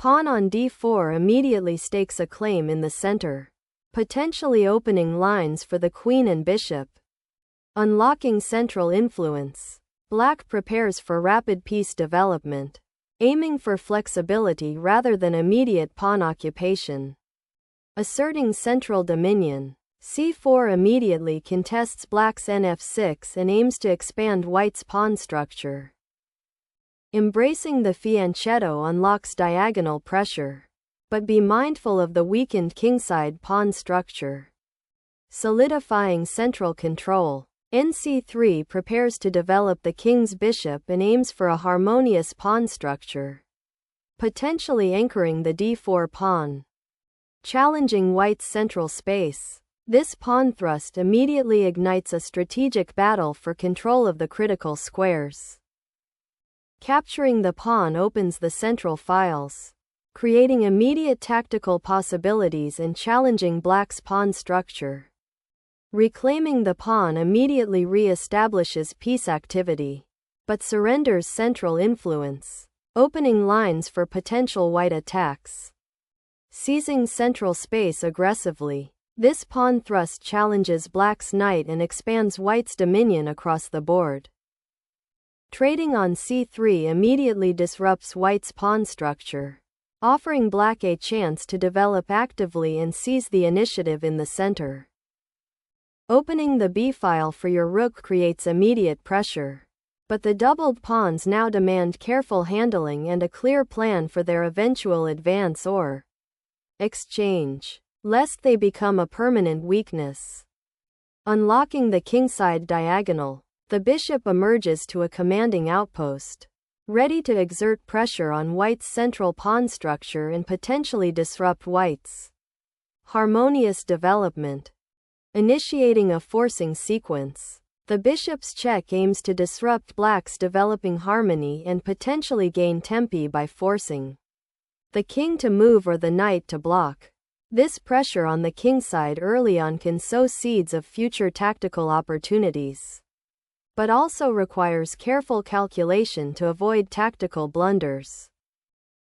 Pawn on d4 immediately stakes a claim in the center, potentially opening lines for the queen and bishop. Unlocking central influence. Black prepares for rapid piece development, aiming for flexibility rather than immediate pawn occupation. Asserting central dominion. c4 immediately contests black's nf6 and aims to expand white's pawn structure. Embracing the fianchetto unlocks diagonal pressure, but be mindful of the weakened kingside pawn structure. Solidifying central control. nc3 prepares to develop the king's bishop and aims for a harmonious pawn structure, potentially anchoring the d4 pawn. Challenging white's central space. This pawn thrust immediately ignites a strategic battle for control of the critical squares. Capturing the pawn opens the central files, creating immediate tactical possibilities and challenging black's pawn structure. Reclaiming the pawn immediately re-establishes piece activity, but surrenders central influence, opening lines for potential white attacks. Seizing central space aggressively. This pawn thrust challenges black's knight and expands white's dominion across the board. Trading on c3 immediately disrupts white's pawn structure, offering black a chance to develop actively and seize the initiative in the center. Opening the b-file for your rook creates immediate pressure, but the doubled pawns now demand careful handling and a clear plan for their eventual advance or exchange, lest they become a permanent weakness. Unlocking the kingside diagonal. The bishop emerges to a commanding outpost, ready to exert pressure on white's central pawn structure and potentially disrupt white's harmonious development. Initiating a forcing sequence. The bishop's check aims to disrupt black's developing harmony and potentially gain tempi by forcing the king to move or the knight to block. This pressure on the kingside early on can sow seeds of future tactical opportunities, but also requires careful calculation to avoid tactical blunders.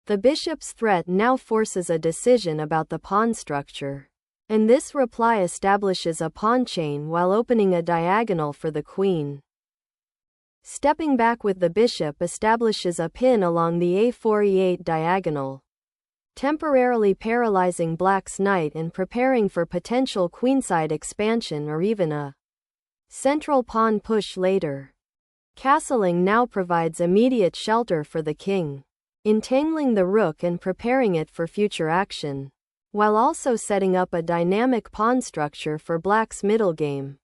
The bishop's threat now forces a decision about the pawn structure, and this reply establishes a pawn chain while opening a diagonal for the queen. Stepping back with the bishop establishes a pin along the a4-e8 diagonal, temporarily paralyzing black's knight and preparing for potential queenside expansion or even a central pawn push later. Castling now provides immediate shelter for the king, entangling the rook and preparing it for future action, while also setting up a dynamic pawn structure for black's middle game.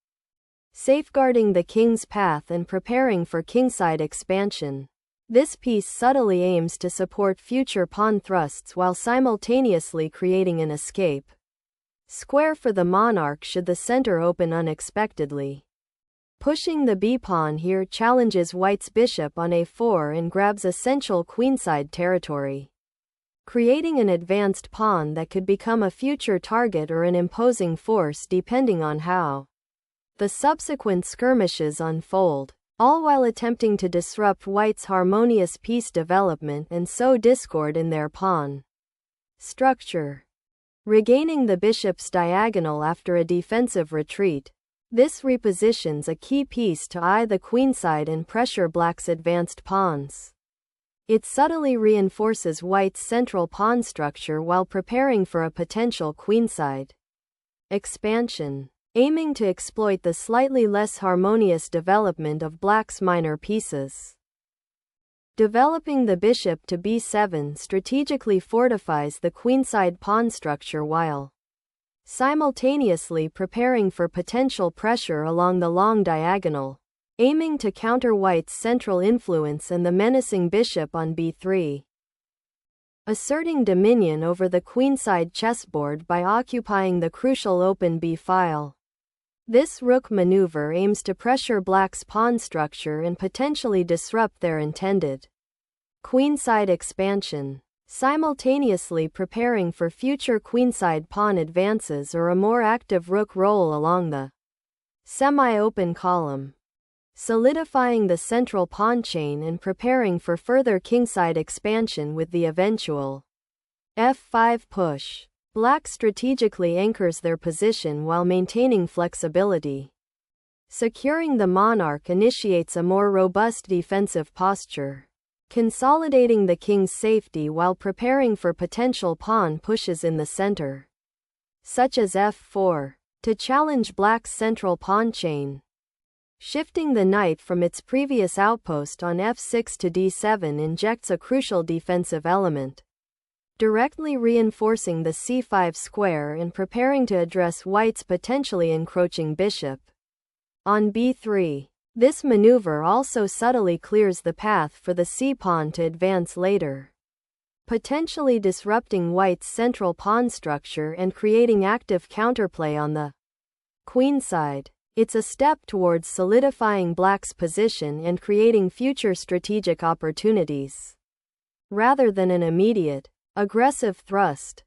Safeguarding the king's path and preparing for kingside expansion. This piece subtly aims to support future pawn thrusts while simultaneously creating an escape square for the monarch should the center open unexpectedly. Pushing the b-pawn here challenges white's bishop on a4 and grabs essential queenside territory, creating an advanced pawn that could become a future target or an imposing force depending on how the subsequent skirmishes unfold, all while attempting to disrupt white's harmonious piece development and sow discord in their pawn structure. Regaining the bishop's diagonal after a defensive retreat. This repositions a key piece to eye the queenside and pressure black's advanced pawns. It subtly reinforces white's central pawn structure while preparing for a potential queenside expansion, aiming to exploit the slightly less harmonious development of black's minor pieces. Developing the bishop to b7 strategically fortifies the queenside pawn structure while simultaneously preparing for potential pressure along the long diagonal, aiming to counter white's central influence and the menacing bishop on b3. Asserting dominion over the queenside chessboard by occupying the crucial open b-file. This rook maneuver aims to pressure black's pawn structure and potentially disrupt their intended queenside expansion, simultaneously preparing for future queenside pawn advances or a more active rook roll along the semi-open column, solidifying the central pawn chain and preparing for further kingside expansion with the eventual f5 push. Black strategically anchors their position while maintaining flexibility. Securing the monarch initiates a more robust defensive posture, consolidating the king's safety while preparing for potential pawn pushes in the center, such as f4, to challenge black's central pawn chain. Shifting the knight from its previous outpost on f6 to d7 injects a crucial defensive element, directly reinforcing the c5 square and preparing to address white's potentially encroaching bishop. On b3, this maneuver also subtly clears the path for the c-pawn to advance later, potentially disrupting white's central pawn structure and creating active counterplay on the queen side. It's a step towards solidifying black's position and creating future strategic opportunities, rather than an immediate, aggressive thrust.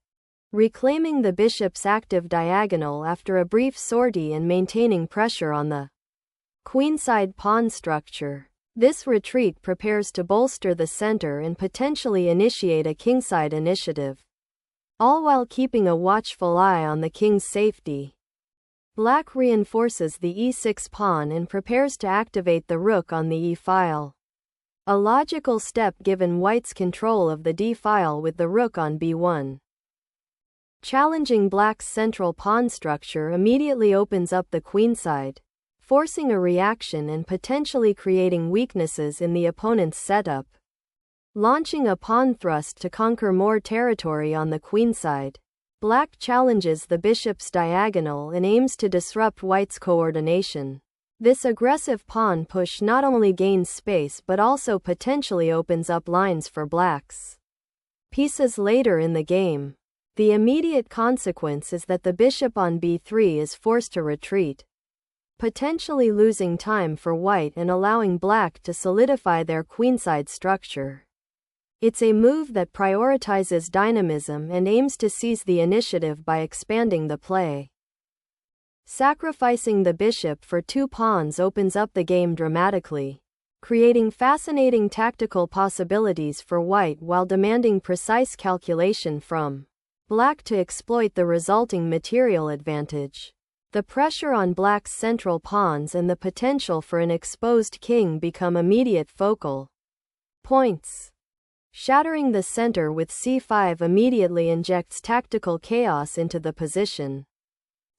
Reclaiming the bishop's active diagonal after a brief sortie and maintaining pressure on the queenside pawn structure. This retreat prepares to bolster the center and potentially initiate a kingside initiative, all while keeping a watchful eye on the king's safety. Black reinforces the e6 pawn and prepares to activate the rook on the e-file, a logical step given white's control of the d-file with the rook on b1. Challenging black's central pawn structure immediately opens up the queenside, forcing a reaction and potentially creating weaknesses in the opponent's setup. Launching a pawn thrust to conquer more territory on the queenside, black challenges the bishop's diagonal and aims to disrupt white's coordination. This aggressive pawn push not only gains space but also potentially opens up lines for black's pieces later in the game. The immediate consequence is that the bishop on b3 is forced to retreat, potentially losing time for white and allowing black to solidify their queenside structure. It's a move that prioritizes dynamism and aims to seize the initiative by expanding the play. Sacrificing the bishop for two pawns opens up the game dramatically, creating fascinating tactical possibilities for white while demanding precise calculation from black to exploit the resulting material advantage. The pressure on black's central pawns and the potential for an exposed king become immediate focal points. Shattering the center with c5 immediately injects tactical chaos into the position,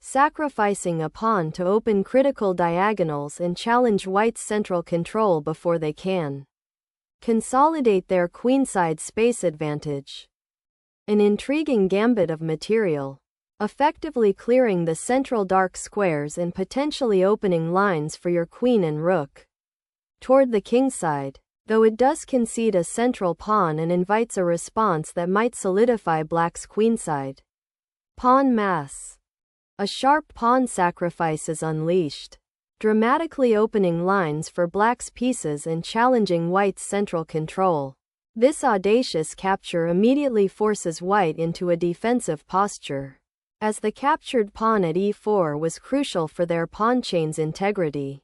sacrificing a pawn to open critical diagonals and challenge white's central control before they can consolidate their queenside space advantage. An intriguing gambit of material, effectively clearing the central dark squares and potentially opening lines for your queen and rook toward the kingside, though it does concede a central pawn and invites a response that might solidify black's queenside. Pawn mass. A sharp pawn sacrifice is unleashed, dramatically opening lines for black's pieces and challenging white's central control. This audacious capture immediately forces white into a defensive posture, as the captured pawn at e4 was crucial for their pawn chain's integrity.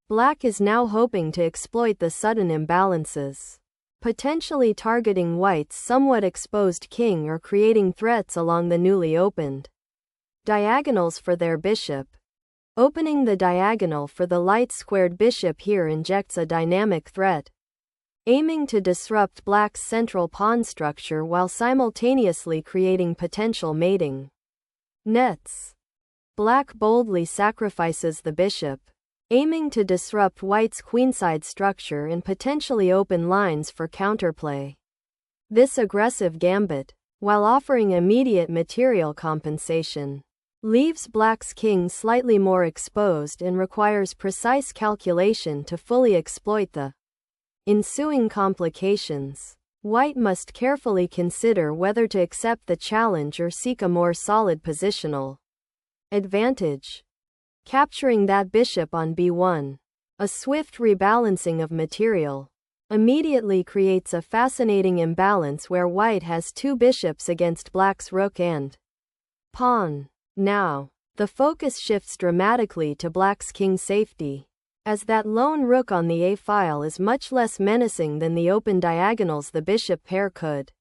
Black is now hoping to exploit the sudden imbalances, potentially targeting white's somewhat exposed king or creating threats along the newly opened diagonals for their bishop. Opening the diagonal for the light-squared bishop here injects a dynamic threat, aiming to disrupt black's central pawn structure while simultaneously creating potential mating nets. Black boldly sacrifices the bishop, aiming to disrupt white's queenside structure and potentially open lines for counterplay. This aggressive gambit, while offering immediate material compensation, leaves black's king slightly more exposed and requires precise calculation to fully exploit the ensuing complications. White must carefully consider whether to accept the challenge or seek a more solid positional advantage. Capturing that bishop on b1, a swift rebalancing of material, immediately creates a fascinating imbalance where white has two bishops against black's rook and pawn. Now, the focus shifts dramatically to black's king safety, as that lone rook on the a-file is much less menacing than the open diagonals the bishop pair could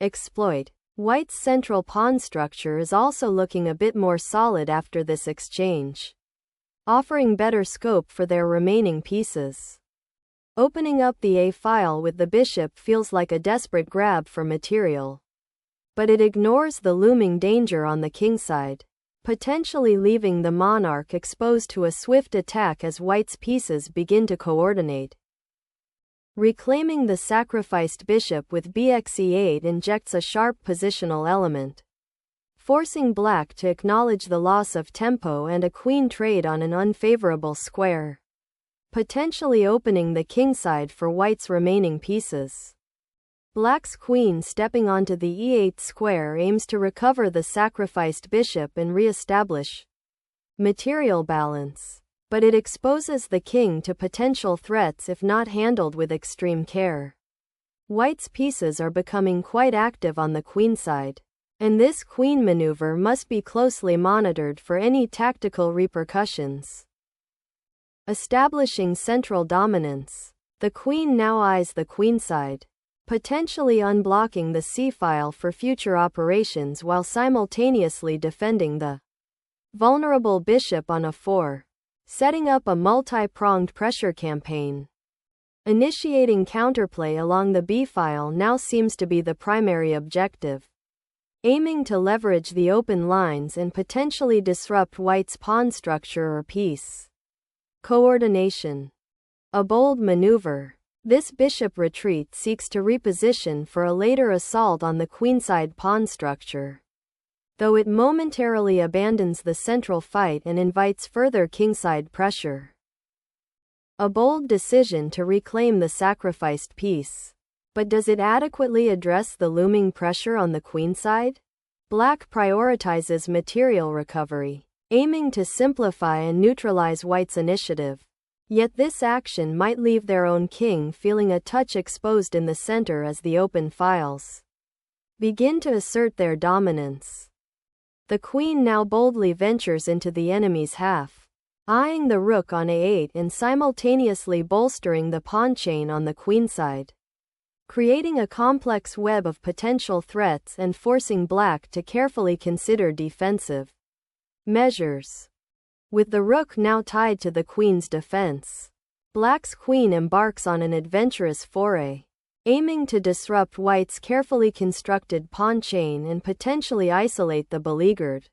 exploit. White's central pawn structure is also looking a bit more solid after this exchange, offering better scope for their remaining pieces. Opening up the a-file with the bishop feels like a desperate grab for material, but it ignores the looming danger on the kingside, potentially leaving the monarch exposed to a swift attack as White's pieces begin to coordinate. Reclaiming the sacrificed bishop with bxe8 injects a sharp positional element, forcing Black to acknowledge the loss of tempo and a queen trade on an unfavorable square, potentially opening the kingside for White's remaining pieces. Black's queen stepping onto the e8 square aims to recover the sacrificed bishop and re-establish material balance, but it exposes the king to potential threats if not handled with extreme care. White's pieces are becoming quite active on the queenside, and this queen maneuver must be closely monitored for any tactical repercussions. Establishing central dominance, the queen now eyes the queenside, potentially unblocking the c-file for future operations while simultaneously defending the vulnerable bishop on a4, setting up a multi-pronged pressure campaign. Initiating counterplay along the b-file now seems to be the primary objective, aiming to leverage the open lines and potentially disrupt White's pawn structure or piece coordination. A bold maneuver. This bishop retreat seeks to reposition for a later assault on the queenside pawn structure, though it momentarily abandons the central fight and invites further kingside pressure. A bold decision to reclaim the sacrificed piece. But does it adequately address the looming pressure on the queenside? Black prioritizes material recovery, aiming to simplify and neutralize White's initiative. Yet this action might leave their own king feeling a touch exposed in the center as the open files begin to assert their dominance. The queen now boldly ventures into the enemy's half, eyeing the rook on a8 and simultaneously bolstering the pawn chain on the queenside, creating a complex web of potential threats and forcing Black to carefully consider defensive measures. With the rook now tied to the queen's defense, Black's queen embarks on an adventurous foray, aiming to disrupt White's carefully constructed pawn chain and potentially isolate the beleaguered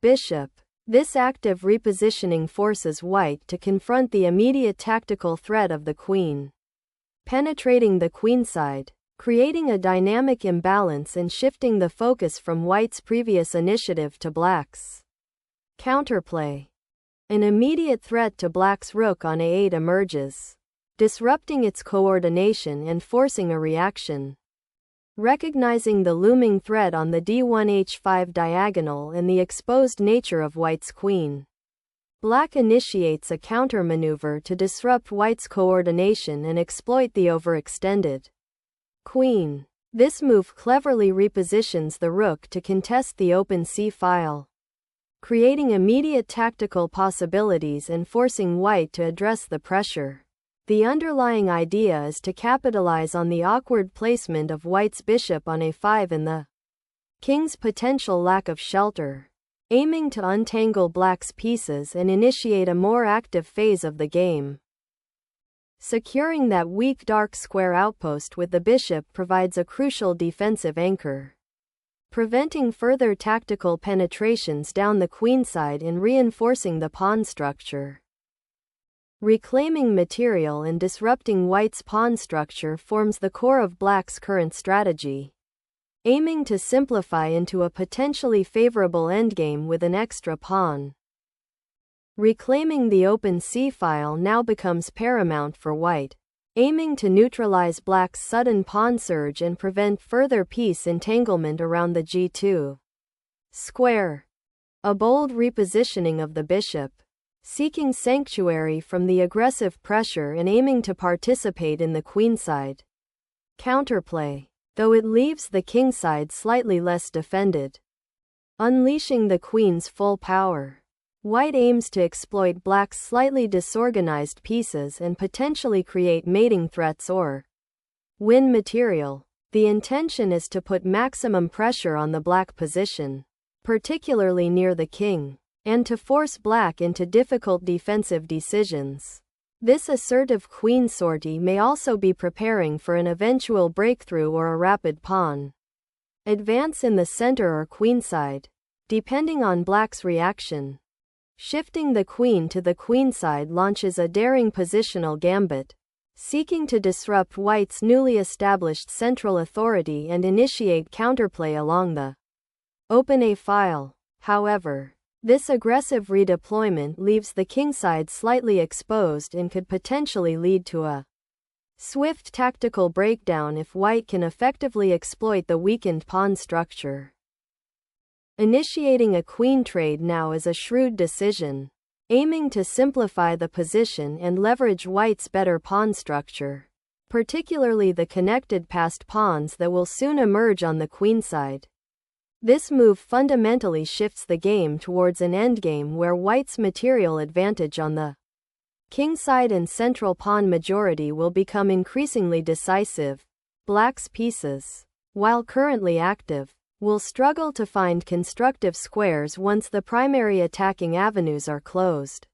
bishop. This active repositioning forces White to confront the immediate tactical threat of the queen, penetrating the queenside, creating a dynamic imbalance and shifting the focus from White's previous initiative to Black's counterplay. An immediate threat to Black's rook on a8 emerges, disrupting its coordination and forcing a reaction. Recognizing the looming threat on the d1h5 diagonal and the exposed nature of White's queen, Black initiates a counter-maneuver to disrupt White's coordination and exploit the overextended queen. This move cleverly repositions the rook to contest the open c-file, creating immediate tactical possibilities and forcing White to address the pressure. The underlying idea is to capitalize on the awkward placement of White's bishop on a5 and the king's potential lack of shelter, aiming to untangle Black's pieces and initiate a more active phase of the game. Securing that weak dark square outpost with the bishop provides a crucial defensive anchor, preventing further tactical penetrations down the queenside and reinforcing the pawn structure. Reclaiming material and disrupting White's pawn structure forms the core of Black's current strategy, aiming to simplify into a potentially favorable endgame with an extra pawn. Reclaiming the open c-file now becomes paramount for White, aiming to neutralize Black's sudden pawn surge and prevent further piece entanglement around the g2 square. A bold repositioning of the bishop, seeking sanctuary from the aggressive pressure and aiming to participate in the queenside counterplay, though it leaves the kingside slightly less defended. Unleashing the queen's full power, White aims to exploit Black's slightly disorganized pieces and potentially create mating threats or win material. The intention is to put maximum pressure on the black position, particularly near the king, and to force black into difficult defensive decisions. This assertive queen sortie may also be preparing for an eventual breakthrough or a rapid pawn advance in the center or queenside, depending on black's reaction. Shifting the queen to the queenside launches a daring positional gambit, seeking to disrupt white's newly established central authority and initiate counterplay along the open A file. However, this aggressive redeployment leaves the kingside slightly exposed and could potentially lead to a swift tactical breakdown if white can effectively exploit the weakened pawn structure. Initiating a queen trade now is a shrewd decision, aiming to simplify the position and leverage white's better pawn structure, particularly the connected passed pawns that will soon emerge on the queenside. This move fundamentally shifts the game towards an endgame where white's material advantage on the kingside and central pawn majority will become increasingly decisive. Black's pieces, while currently active, will struggle to find constructive squares once the primary attacking avenues are closed.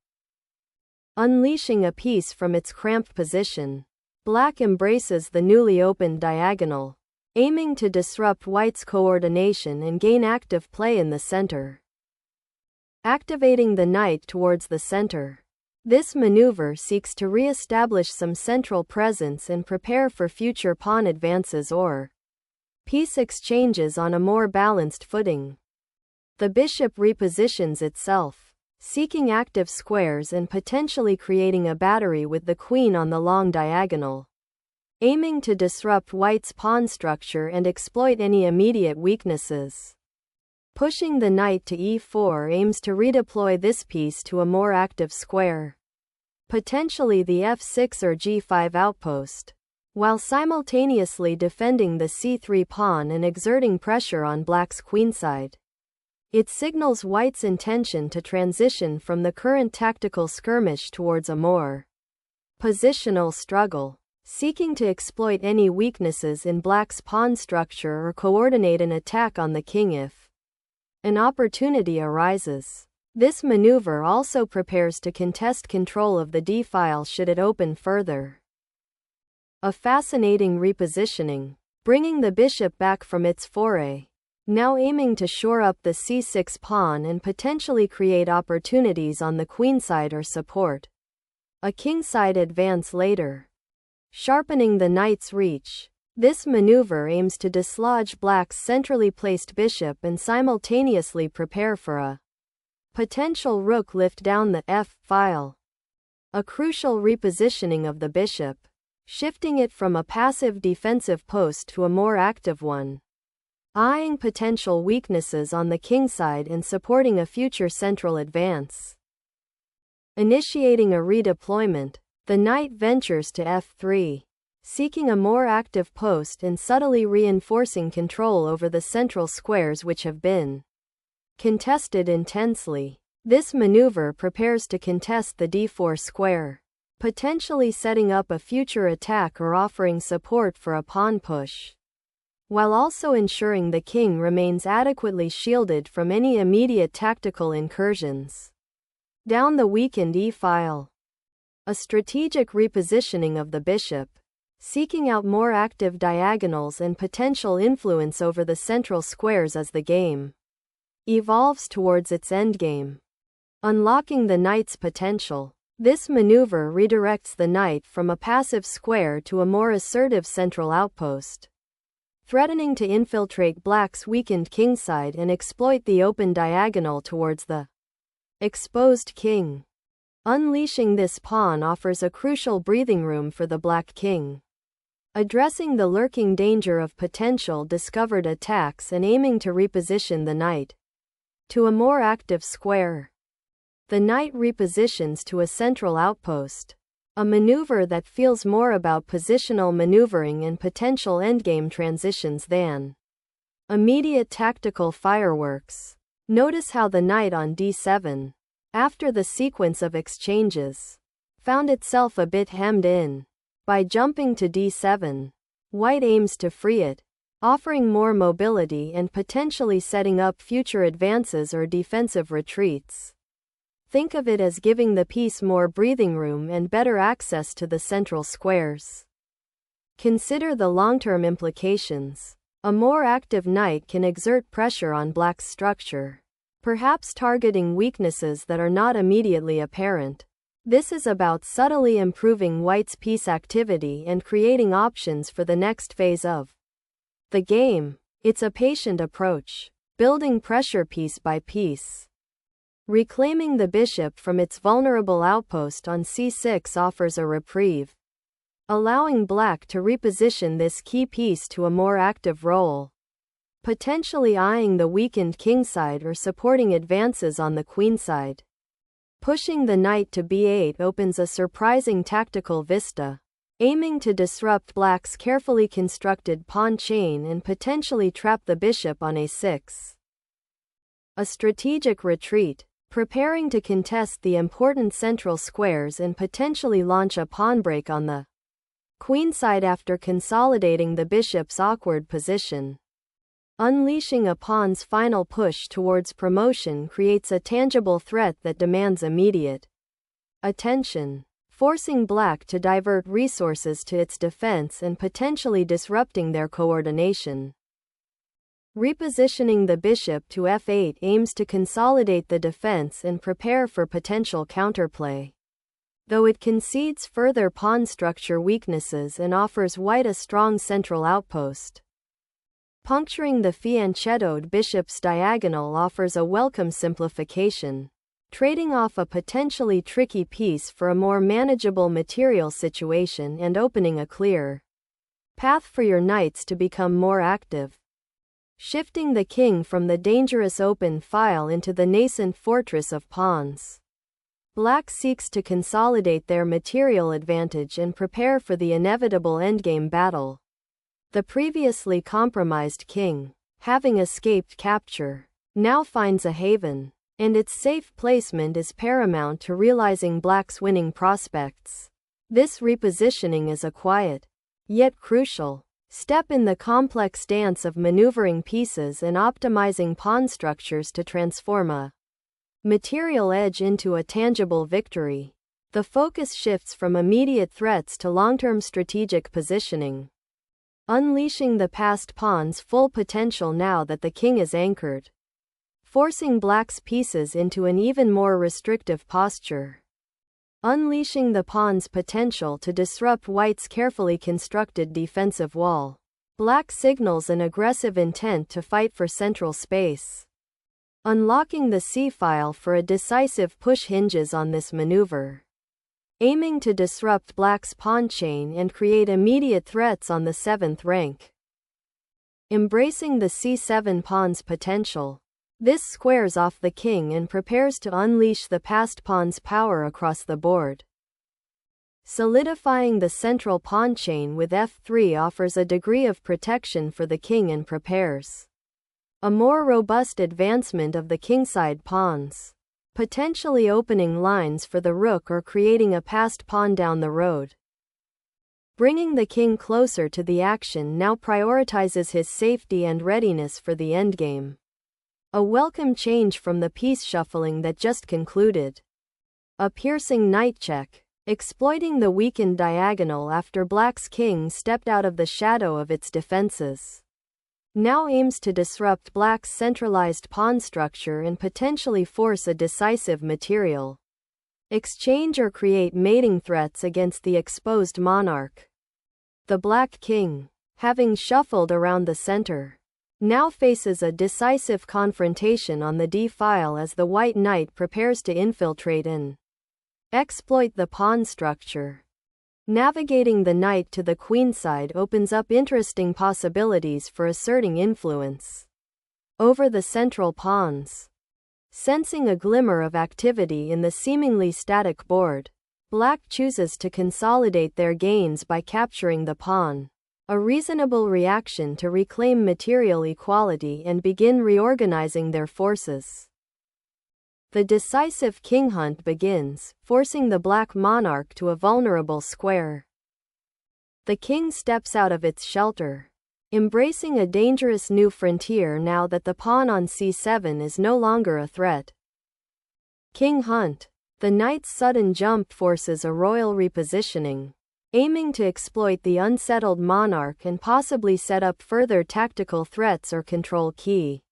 Unleashing a piece from its cramped position, black embraces the newly opened diagonal, aiming to disrupt white's coordination and gain active play in the center. Activating the knight towards the center. This maneuver seeks to re-establish some central presence and prepare for future pawn advances or piece exchanges on a more balanced footing. The bishop repositions itself, seeking active squares and potentially creating a battery with the queen on the long diagonal, aiming to disrupt white's pawn structure and exploit any immediate weaknesses. Pushing the knight to e4 aims to redeploy this piece to a more active square, potentially the f6 or g5 outpost, while simultaneously defending the c3 pawn and exerting pressure on black's queenside. It signals white's intention to transition from the current tactical skirmish towards a more positional struggle, seeking to exploit any weaknesses in black's pawn structure or coordinate an attack on the king if an opportunity arises. This maneuver also prepares to contest control of the d-file should it open further. A fascinating repositioning, bringing the bishop back from its foray, now aiming to shore up the c6 pawn and potentially create opportunities on the queenside or support a kingside advance later. Sharpening the knight's reach. This maneuver aims to dislodge black's centrally placed bishop and simultaneously prepare for a potential rook lift down the f-file. A crucial repositioning of the bishop, shifting it from a passive defensive post to a more active one, eyeing potential weaknesses on the kingside and supporting a future central advance. Initiating a redeployment, the knight ventures to f3, seeking a more active post and subtly reinforcing control over the central squares which have been contested intensely. This maneuver prepares to contest the d4 square, potentially setting up a future attack or offering support for a pawn push, while also ensuring the king remains adequately shielded from any immediate tactical incursions. Down the weakened e-file. A strategic repositioning of the bishop, seeking out more active diagonals and potential influence over the central squares as the game evolves towards its endgame. Unlocking the knight's potential. This maneuver redirects the knight from a passive square to a more assertive central outpost, threatening to infiltrate black's weakened kingside and exploit the open diagonal towards the exposed king. Unleashing this pawn offers a crucial breathing room for the black king, addressing the lurking danger of potential discovered attacks and aiming to reposition the knight to a more active square. The knight repositions to a central outpost, a maneuver that feels more about positional maneuvering and potential endgame transitions than immediate tactical fireworks. Notice how the knight on d7, after the sequence of exchanges, found itself a bit hemmed in. By jumping to d7, white aims to free it, offering more mobility and potentially setting up future advances or defensive retreats. Think of it as giving the piece more breathing room and better access to the central squares. Consider the long-term implications. A more active knight can exert pressure on black's structure, perhaps targeting weaknesses that are not immediately apparent. This is about subtly improving white's piece activity and creating options for the next phase of the game. It's a patient approach, building pressure piece by piece. Reclaiming the bishop from its vulnerable outpost on c6 offers a reprieve, allowing black to reposition this key piece to a more active role, potentially eyeing the weakened kingside or supporting advances on the queenside. Pushing the knight to b8 opens a surprising tactical vista, aiming to disrupt black's carefully constructed pawn chain and potentially trap the bishop on a6. A strategic retreat, preparing to contest the important central squares and potentially launch a pawn break on the queenside after consolidating the bishop's awkward position. Unleashing a pawn's final push towards promotion creates a tangible threat that demands immediate attention, forcing black to divert resources to its defense and potentially disrupting their coordination. Repositioning the bishop to f8 aims to consolidate the defense and prepare for potential counterplay, though it concedes further pawn structure weaknesses and offers white a strong central outpost. Puncturing the fianchettoed bishop's diagonal offers a welcome simplification, trading off a potentially tricky piece for a more manageable material situation and opening a clear path for your knights to become more active. Shifting the king from the dangerous open file into the nascent fortress of pawns. Black seeks to consolidate their material advantage and prepare for the inevitable endgame battle. The previously compromised king, having escaped capture, now finds a haven, and its safe placement is paramount to realizing black's winning prospects. This repositioning is a quiet, yet crucial, step in the complex dance of maneuvering pieces and optimizing pawn structures to transform a material edge into a tangible victory. The focus shifts from immediate threats to long-term strategic positioning, unleashing the passed pawn's full potential now that the king is anchored, forcing black's pieces into an even more restrictive posture, unleashing the pawn's potential to disrupt white's carefully constructed defensive wall. Black signals an aggressive intent to fight for central space. Unlocking the c-file for a decisive push hinges on this maneuver, aiming to disrupt black's pawn chain and create immediate threats on the 7th rank. Embracing the c7 pawn's potential, this squares off the king and prepares to unleash the passed pawn's power across the board. Solidifying the central pawn chain with f3 offers a degree of protection for the king and prepares a more robust advancement of the kingside pawns, potentially opening lines for the rook or creating a passed pawn down the road. Bringing the king closer to the action now prioritizes his safety and readiness for the endgame. A welcome change from the piece shuffling that just concluded. A piercing knight check, exploiting the weakened diagonal after black's king stepped out of the shadow of its defenses, now aims to disrupt black's centralized pawn structure and potentially force a decisive material exchange or create mating threats against the exposed monarch. The black king, having shuffled around the center, now faces a decisive confrontation on the d-file as the white knight prepares to infiltrate and exploit the pawn structure. Navigating the knight to the queenside opens up interesting possibilities for asserting influence over the central pawns. Sensing a glimmer of activity in the seemingly static board, black chooses to consolidate their gains by capturing the pawn, a reasonable reaction to reclaim material equality and begin reorganizing their forces. The decisive king hunt begins, forcing the black monarch to a vulnerable square. The king steps out of its shelter, embracing a dangerous new frontier now that the pawn on c7 is no longer a threat. King Hunt. The knight's sudden jump forces a royal repositioning, aiming to exploit the unsettled monarch and possibly set up further tactical threats or control key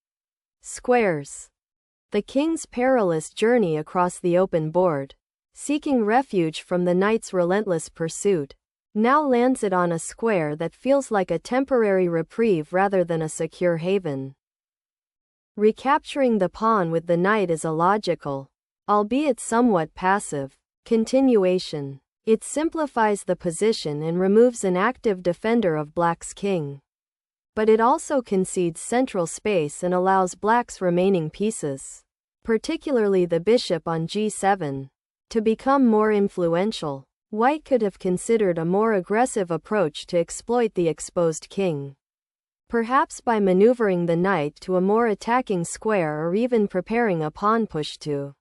squares. The king's perilous journey across the open board, seeking refuge from the knight's relentless pursuit, now lands it on a square that feels like a temporary reprieve rather than a secure haven. Recapturing the pawn with the knight is a logical, albeit somewhat passive, continuation. It simplifies the position and removes an active defender of Black's king. But it also concedes central space and allows Black's remaining pieces, particularly the bishop on g7, to become more influential. White could have considered a more aggressive approach to exploit the exposed king, perhaps by maneuvering the knight to a more attacking square or even preparing a pawn push to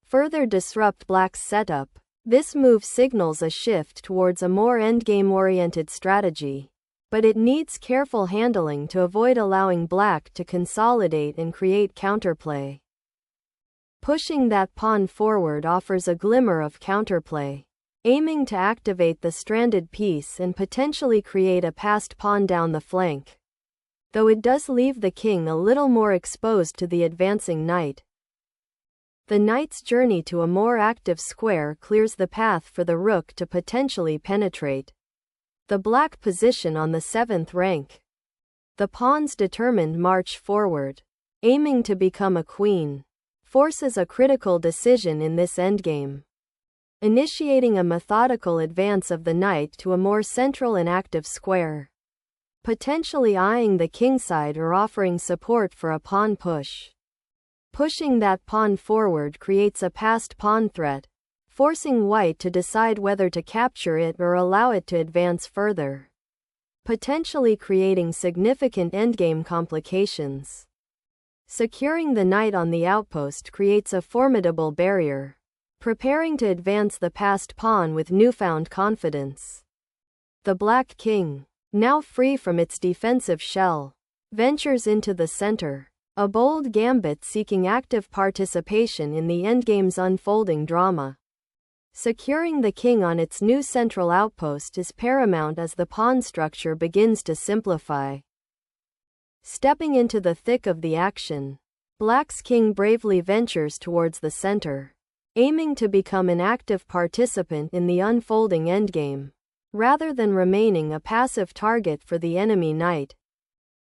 further disrupt Black's setup. This move signals a shift towards a more endgame-oriented strategy, but it needs careful handling to avoid allowing Black to consolidate and create counterplay. Pushing that pawn forward offers a glimmer of counterplay, aiming to activate the stranded piece and potentially create a passed pawn down the flank, though it does leave the king a little more exposed to the advancing knight. The knight's journey to a more active square clears the path for the rook to potentially penetrate the Black position on the 7th rank. The pawn's determined march forward, aiming to become a queen, forces a critical decision in this endgame, initiating a methodical advance of the knight to a more central and active square, potentially eyeing the kingside or offering support for a pawn push. Pushing that pawn forward creates a passed pawn threat, forcing White to decide whether to capture it or allow it to advance further, potentially creating significant endgame complications. Securing the knight on the outpost creates a formidable barrier, preparing to advance the passed pawn with newfound confidence. The Black king, now free from its defensive shell, ventures into the center, a bold gambit seeking active participation in the endgame's unfolding drama. Securing the king on its new central outpost is paramount as the pawn structure begins to simplify. Stepping into the thick of the action, Black's king bravely ventures towards the center, aiming to become an active participant in the unfolding endgame, rather than remaining a passive target for the enemy knight.